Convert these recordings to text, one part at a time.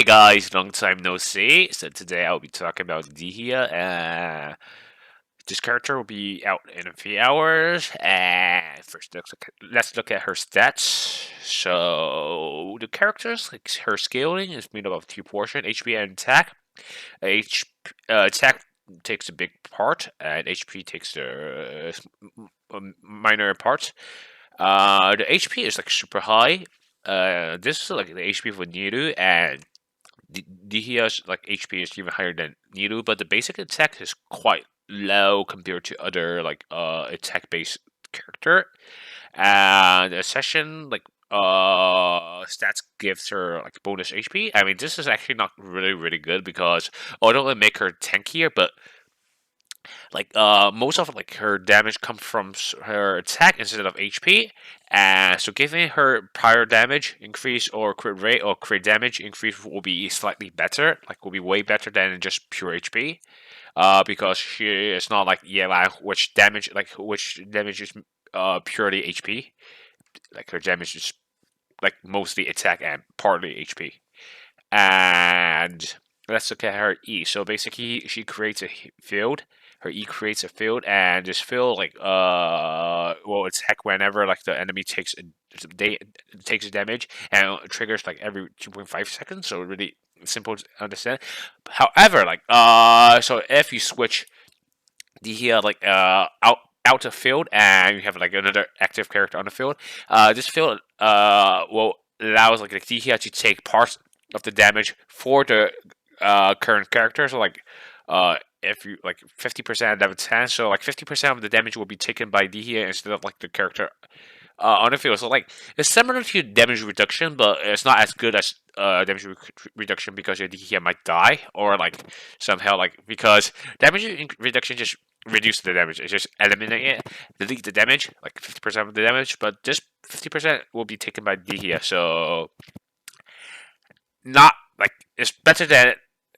Hey guys, long time no see. So today I'll be talking about Dehya. This character will be out in a few hours. And first, let's look at her stats. So the characters, like her scaling, is made up of two portions: HP and attack. H Attack takes a big part, and HP takes the minor part. The HP is like super high. This is like the HP for Niru, and Dehya's like HP is even higher than Niru, but the basic attack is quite low compared to other like attack based character. And the session like stats gives her like bonus HP. I mean, this is actually not really good because although it make her tankier, but like most of like her damage comes from her attack instead of HP, and so giving her prior damage increase or crit rate or crit damage increase will be slightly better, like will be way better than just pure HP. Because she is not like which damage is purely HP. Like her damage is like mostly attack and partly HP. And let's look at her E. So basically, she creates a field. Her E creates a field, and this field like will attack whenever like the enemy they takes damage, and it triggers like every 2.5 seconds. So really simple to understand. However, like so if you switch the here like out of field and you have like another active character on the field, this field will allows like the Dehya to take parts of the damage for the current character. So like if you like 50% out of 10, so like 50% of the damage will be taken by Dehya instead of like the character on the field. So like it's similar to damage reduction, but it's not as good as reduction because your Dehya might die or like somehow like because reduction just reduce the damage. It's just eliminate it, delete the damage, like 50% of the damage, but this 50% will be taken by Dehya. So not like it's better than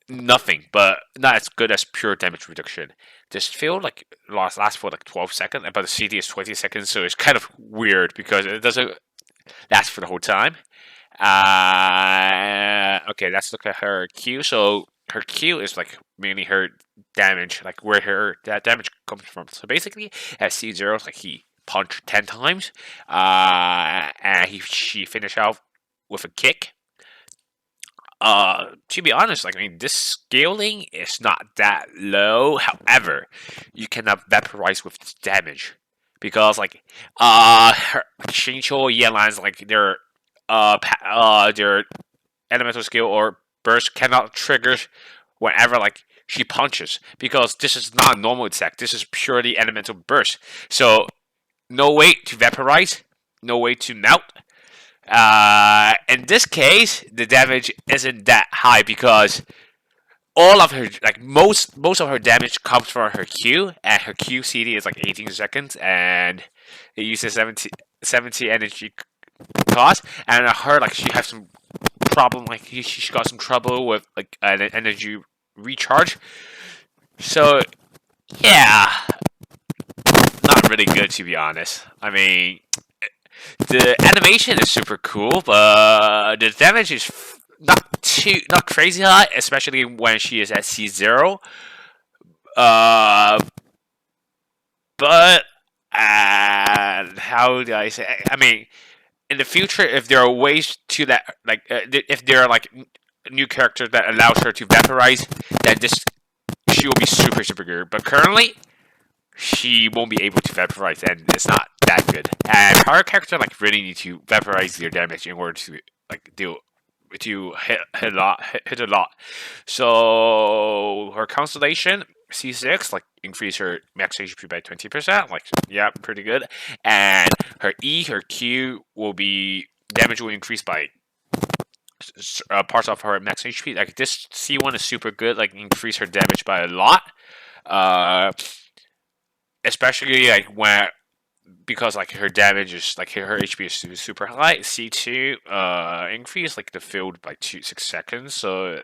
nothing, but not as good as pure damage reduction. This field like lasts for like 12 seconds, but the CD is 20 seconds, so it's kind of weird because it doesn't last for the whole time. Okay, let's look at her Q. So her Q is like mainly her damage, like where her that damage comes from. So basically, at C0, like he punched 10 times, and she finished out with a kick. To be honest, like I mean, this scaling is not that low. However, you cannot vaporize with this damage because like her Shincho Yelan's like their elemental skill or burst cannot trigger whenever like she punches because this is not a normal attack. This is purely elemental burst. So no way to vaporize, no way to melt. In this case, the damage isn't that high because all of her like most of her damage comes from her Q, and her Q CD is like 18 seconds, and it uses 70 energy cost. And her like she has some problem like she got some trouble with like an energy recharge. So yeah, not really good to be honest. I mean, the animation is super cool, but the damage is not crazy high, especially when she is at C0. Uh, but how do I say? I mean, in the future, if there are ways to that, like if there are like new characters that allows her to vaporize, then this she will be super good. But currently, she won't be able to vaporize, and it's not that good. And her character like really need to vaporize their damage in order to like deal to hit a lot. So her constellation C6 like increase her max HP by 20%. Like yeah, pretty good. And her Q will be damage will increase by parts of her max HP. Like this C1 is super good. Like increase her damage by a lot. Uh, Especially like when because like her damage is like her HP is super high. C2 increase like the field by 6 seconds. So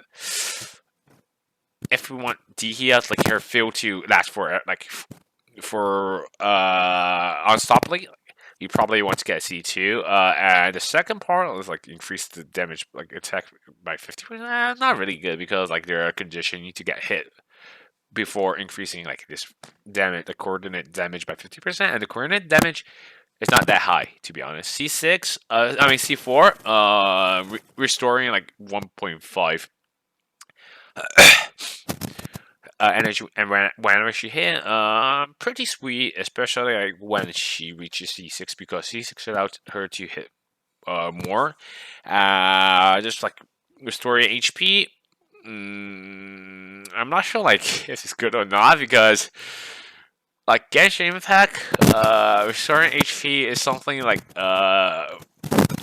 if we want Dehya like her field to last for like for unstoppably, you probably want to get C2. And the second part is like increase the damage, like attack by 50%. Not really good because like there are conditions you need to get hit before increasing like this damage, the coordinate damage by 50%, and the coordinate damage is not that high to be honest. C6, I mean C4, restoring like 1.5 energy, and whenever she hit, pretty sweet, especially like when she reaches C6 because C6 allowed her to hit more. Just like restoring HP. I'm not sure like if it's good or not because like Genshin Impact, restoring HP is something like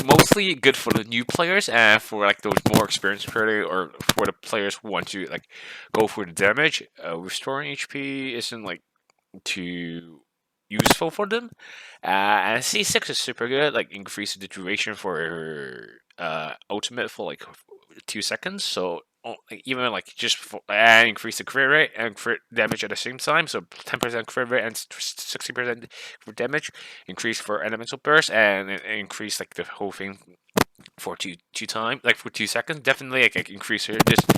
mostly good for the new players and for like those more experienced players or for the players who want to like go for the damage. Restoring HP isn't like too useful for them. And C6 is super good, like increase the duration for her ultimate for like 2 seconds. So like, even like just for, and increase the crit rate and crit damage at the same time. So 10% crit rate and 60% for damage. Increase for elemental burst and increase like the whole thing for two time like for 2 seconds. Definitely like increase her just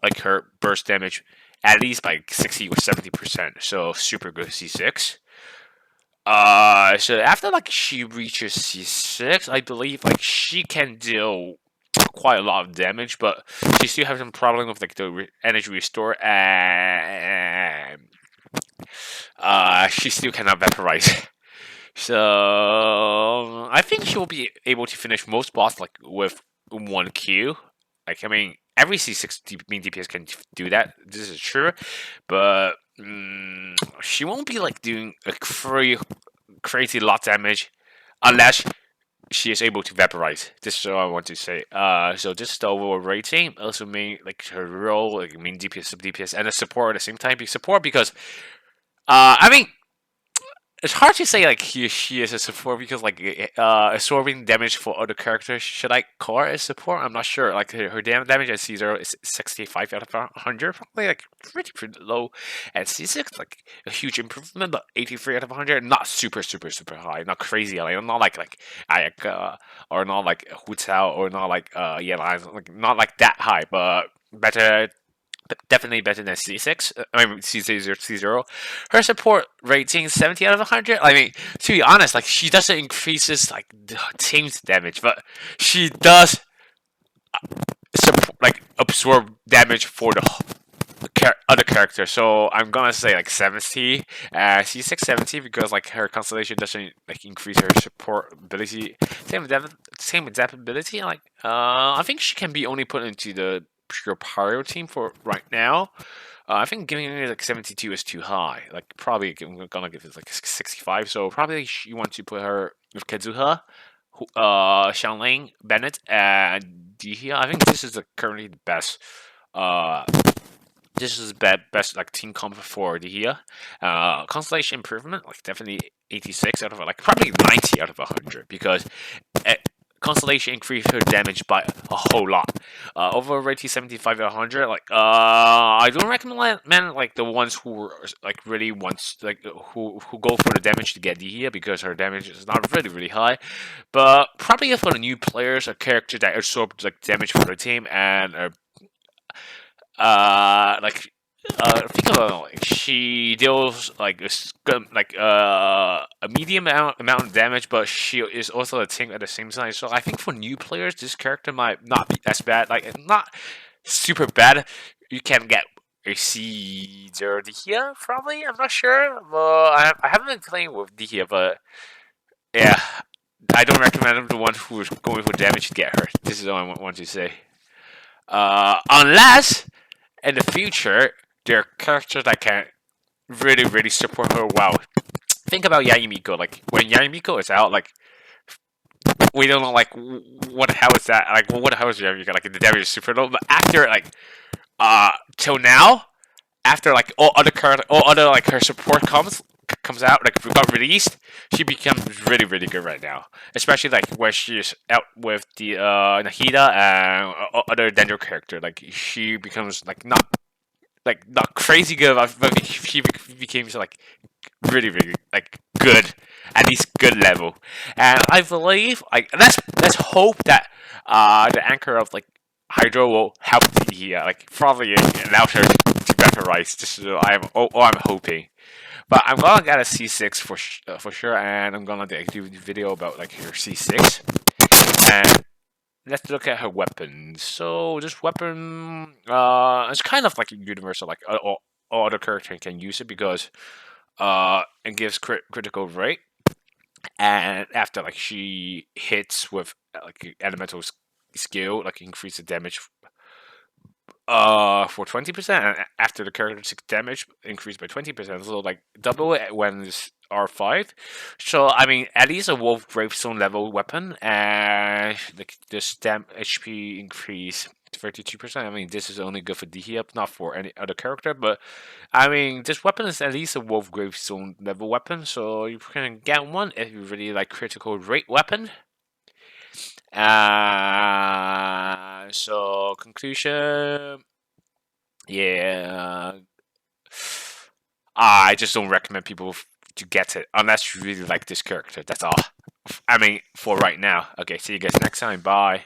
like her burst damage at least by 60 or 70%. So super good C6. So after like she reaches C6, I believe like she can deal quite a lot of damage, but she still has some problem with like the energy restore, and she still cannot vaporize. So I think she will be able to finish most boss like with 1Q. Like I mean, every C6 main DPS can do that. This is true, but she won't be like doing a crazy lot damage unless she is able to vaporize. This is all I want to say. So this is the overall rating. Also, main like her role, like main DPS, sub DPS, and a support at the same time. Be support because, I mean, it's hard to say like she is a support because like absorbing damage for other characters. Should I call her a support? I'm not sure. Like her damage at C0 is 65 out of 100, probably like pretty low. At C6, like a huge improvement, but 83 out of 100, not super high, not crazy. Like not like Ayaka or not like Hu Tao or not like like not like that high, but better. Definitely better than C6. I mean C0. Her support rating 70 out of 100. I mean, to be honest, like she doesn't increases like the team's damage, but she does like absorb damage for the other character. So I'm gonna say like 70. C6 70 because like her constellation doesn't like increase her support ability. Same adaptability. Like I think she can be only put into the pure pyro team for right now. I think giving it like 72 is too high. Like probably I'm gonna give it like 65. So probably you want to put her with Kazuha, Xiangling, Bennett, and Dehya. I think this is currently the best. This is best like team comp for Dehya. Constellation improvement like definitely 86 out of like probably 90 out of 100 because. Constellation increased her damage by a whole lot. Overall rating 75 out of 100. Like, I don't recommend like the ones who like really wants like who go for the damage to get Dehya because her damage is not really high. But probably for the new players, a character that absorbs like damage for the team and like think about it, like she deals like a medium amount of damage, but she is also a tank at the same time. So I think for new players, this character might not be as bad. Like not super bad. You can get a C0 Dehya probably. I'm not sure. I haven't been playing with Dehya, but yeah, I don't recommend the one who is going for damage to get her. This is all I want to say. Unless in the future, there are characters that can really support her well. Think about Yayimiko. Like when Yayimiko is out, like we don't know like what the hell is that? Like what the hell is Yayimiko? Like the damage is super low. But after like till now, after like all other like her support comes out, like got released, she becomes really good right now. Especially like when she's out with the Nahida and other Dendro character. Like she becomes like not crazy good, but she became like really like good, at least good level. And I believe, like, let's hope that the anchor of like Hydro will help the like probably allow her to vaporize. This is I'm hoping. But I'm gonna get a C6 for sure, and I'm gonna do a video about like her C6. And let's look at her weapons. So this weapon, it's kind of like universal. Like all other characters can use it because it gives critical rate, and after like she hits with like elemental skill, like increase the damage for 20%, and after the character takes damage increased by 20%, so like double it when it's R5. So I mean, at least a Wolf Gravestone level weapon, and like the stamp HP increase 32%. I mean, this is only good for Dehya, not for any other character, but I mean, this weapon is at least a Wolf Gravestone level weapon, so you can get one if you really like critical rate weapon. So conclusion, yeah, I just don't recommend people to get it unless you really like this character. That's all. I mean, for right now. Okay, see you guys next time. Bye.